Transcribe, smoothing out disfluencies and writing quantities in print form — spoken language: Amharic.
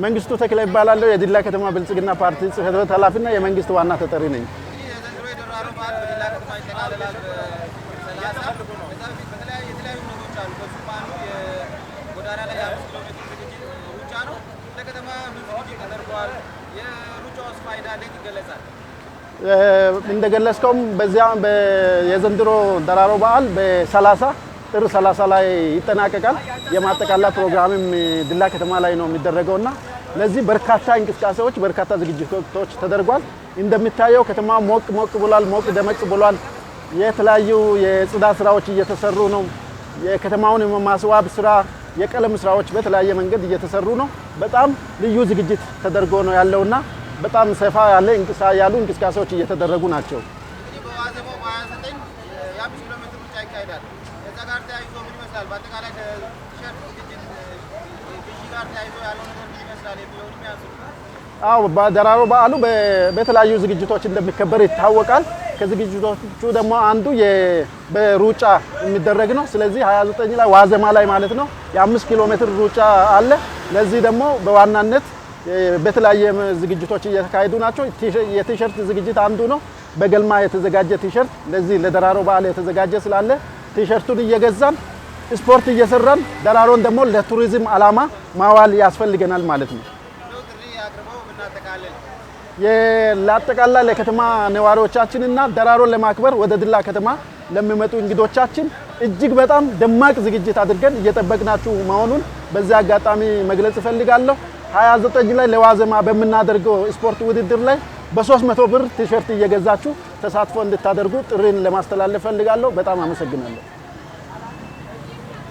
መንግስቱ ተክለ ይባላል የዲላ ከተማ ብልጽግና ፓርቲ ጽህፈት ቤት ኃላፊና የመንግስት ዋና ተጠሪ ነኝ። እንደገለጽከውም በዚያ የዘንድሮ ደራሮ በዓል በ30 ጥር 30 ላይ ይጠናቀቃል። የማጠቃለያ ፕሮግራምም ዲላ ከተማ ላይ ነው የሚደረገውና ለዚህ በርካታ እንቅስቃሴዎች በርካታ ዝግጅቶች ተደርጓል። እንደሚታየው ከተማ ሞቅ ብሏል፣ ሞቅ ደመቅ ብሏል። የተለያዩ የጽዳት ስራዎች እየተሰሩ ነው። የከተማውን የማስዋብ ስራ፣ የቀለም ስራዎች በተለያየ መንገድ እየተሰሩ ነው። በጣም ልዩ ዝግጅት ተደርጎ ነው ያለውና በጣም ሰፋ ያሉ እንቅስቃሴዎች እየተደረጉ ናቸው። በደራሮ በዓሉ በተለያዩ ዝግጅቶች እንደሚከበር ይታወቃል። ከዝግጅቶቹ ደግሞ አንዱ በሩጫ የሚደረግ ነው። ስለዚህ 29 ላይ ዋዜማ ላይ ማለት ነው የ5 ኪሎ ሜትር ሩጫ አለ። ለዚህ ደግሞ በዋናነት በተለያየ ዝግጅቶች እየተካሄዱ ናቸው። የቲሸርት ዝግጅት አንዱ ነው። በገልማ የተዘጋጀ ቲሸርት ለዚህ ለደራሮ በዓል የተዘጋጀ ስላለ ቲሸርቱን እየገዛን ስፖርት እየሰራን ደራሮን ደግሞ ለቱሪዝም ዓላማ ማዋል ያስፈልገናል ማለት ነው። ለአጠቃላይ ለከተማ ነዋሪዎቻችንና ደራሮን ለማክበር ወደ ዲላ ከተማ ለሚመጡ እንግዶቻችን እጅግ በጣም ደማቅ ዝግጅት አድርገን እየጠበቅናችሁ መሆኑን በዚህ አጋጣሚ መግለጽ እፈልጋለሁ። 29 ላይ ለዋዜማ በመናደርገው ስፖርት ውድድር ላይ በ300 ብር ቲሸርት እየገዛችሁ ተሳትፎ እንድታደርጉ ጥሪን ለማስተላለፍ ፈልጋለሁ። በጣም አመሰግናለሁ።